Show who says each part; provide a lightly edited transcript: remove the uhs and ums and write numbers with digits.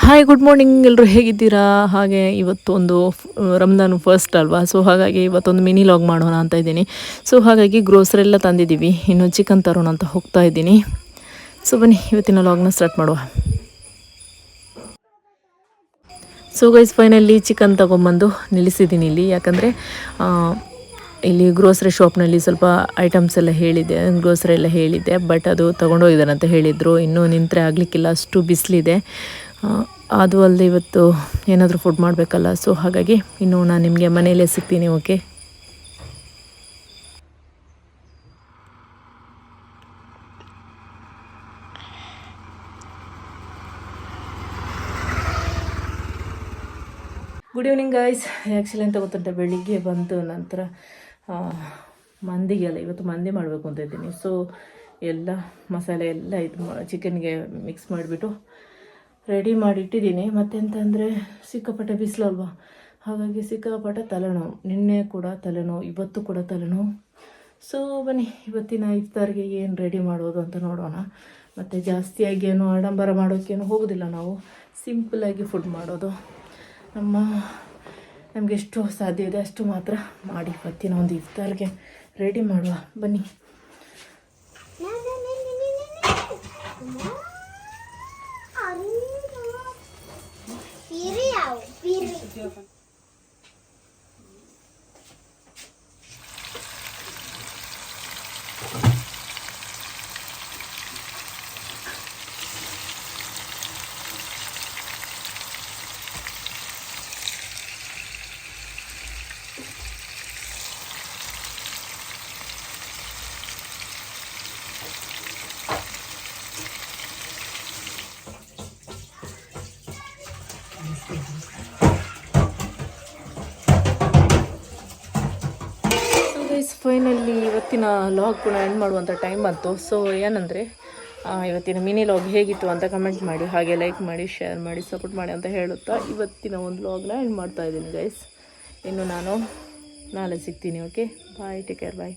Speaker 1: Hi good morning, ಎಲ್ಲರೂ ಹೇಗಿದ್ದೀರಾ? ಹಾಗೆ ಇವತ್ತು ಒಂದು ರಂಜಾನ್ ಫಸ್ಟ್ ಅಲ್ವಾ, ಸೊ ಹಾಗಾಗಿ ಇವತ್ತೊಂದು ಮಿನಿ ಲಾಗ್ ಮಾಡೋಣ ಅಂತ ಇದ್ದೀನಿ. ಸೊ ಹಾಗಾಗಿ ಗ್ರೋಸರಿ ಎಲ್ಲ ತಂದಿದ್ದೀವಿ, ಇನ್ನು ಚಿಕನ್ ತರೋಣ ಅಂತ ಹೋಗ್ತಾ ಇದ್ದೀನಿ. ಸೊ ಬನ್ನಿ ಇವತ್ತಿನ ಲಾಗ್ನ ಸ್ಟಾರ್ಟ್ ಮಾಡುವ. ಸೊ ಗೈಸ್, ಫೈನಲಿ ಚಿಕನ್ ತೊಗೊಂಬಂದು ನಿಲ್ಲಿಸಿದ್ದೀನಿ ಇಲ್ಲಿ. ಯಾಕಂದರೆ ಇಲ್ಲಿ ಗ್ರೋಸರಿ ಶಾಪ್ನಲ್ಲಿ ಸ್ವಲ್ಪ ಐಟಮ್ಸ್ ಎಲ್ಲ ಹೇಳಿದೆ, ಗ್ರೋಸರಿ ಎಲ್ಲ ಹೇಳಿದ್ದೆ, ಬಟ್ ಅದು ತೊಗೊಂಡೋಗಿದ್ದಾನೆ ಅಂತ ಹೇಳಿದರು. ಇನ್ನೂ ನಿಂತರೆ ಆಗಲಿಕ್ಕಿಲ್ಲ, ಅಷ್ಟು ಬಿಸಿಲಿದೆ. ಅದು ಅಲ್ಲದೆ ಇವತ್ತು ಏನಾದರೂ ಫುಡ್ ಮಾಡಬೇಕಲ್ಲ, ಸೊ ಹಾಗಾಗಿ ಇನ್ನು ನಾನು ನಿಮಗೆ ಮನೆಯಲ್ಲೇ ಸಿಗ್ತೀನಿ. Okay, good evening guys. Actually ಅಂತ ಗೊತ್ತಂటే ಬೆಳಿಗ್ಗೆ ಬಂದು ನಂತರ ಮಂದಿಗೆಲ್ಲ ಇವತ್ತು ಮಂದಿ ಮಾಡಬೇಕು ಅಂತ ಇದ್ದೀನಿ. ಸೊ ಎಲ್ಲ ಮಸಾಲೆ ಎಲ್ಲ ಇದು ಚಿಕನ್ಗೆ ಮಿಕ್ಸ್ ಮಾಡಿಬಿಟ್ಟು ರೆಡಿ ಮಾಡಿಟ್ಟಿದ್ದೀನಿ. ಮತ್ತೆಂತಂದರೆ ಸಿಕ್ಕಾಪಟ್ಟೆ ಬಿಸಿಲಲ್ವಾ, ಹಾಗಾಗಿ ಸಿಕ್ಕಾಪಟ್ಟೆ ತಲೆನೋವು. ನಿನ್ನೆ ಕೂಡ ತಲೆನೋವು, ಇವತ್ತು ಕೂಡ ತಲೆನೋವು. ಸೊ ಬನ್ನಿ ಇವತ್ತಿನ ಇಫ್ತಾರ್ಗೆ ಏನು ರೆಡಿ ಮಾಡೋದು ಅಂತ ನೋಡೋಣ. ಮತ್ತು ಜಾಸ್ತಿಯಾಗಿ ಏನು ಆಡಂಬರ ಮಾಡೋಕ್ಕೇನು ಹೋಗೋದಿಲ್ಲ, ನಾವು ಸಿಂಪಲಾಗಿ ಫುಡ್ ಮಾಡೋದು. ನಮಗೆ ಎಷ್ಟು ಸಾಧ್ಯ ಇದೆ ಅಷ್ಟು ಮಾತ್ರ ಮಾಡಿ ಇವತ್ತಿನ ಒಂದು ಇಫ್ತಾರ್ಗೆ ರೆಡಿ ಮಾಡುವ. ಬನ್ನಿ. ಫೈನಲಿ ಇವತ್ತಿನ ಲಾಗ್ ಕೂಡ ಎಂಡ್ ಮಾಡುವಂಥ ಟೈಮ್ ಬಂತು. ಸೊ ಏನಂದರೆ ಇವತ್ತಿನ ಮಿನಿ ಲಾಗ್ ಹೇಗಿತ್ತು ಅಂತ ಕಮೆಂಟ್ ಮಾಡಿ, ಹಾಗೆ ಲೈಕ್ ಮಾಡಿ, ಶೇರ್ ಮಾಡಿ, ಸಪೋರ್ಟ್ ಮಾಡಿ ಅಂತ ಹೇಳುತ್ತಾ ಇವತ್ತಿನ ಒಂದು ಲಾಗ್ನ ಎಂಡ್ ಮಾಡ್ತಾ ಇದ್ದೀನಿ ಗೈಸ್. ಇನ್ನು ನಾನು ನಾಳೆ ಸಿಗ್ತೀನಿ. ಓಕೆ, ಬಾಯ್, ಟೇಕ್ ಕೇರ್, ಬಾಯ್.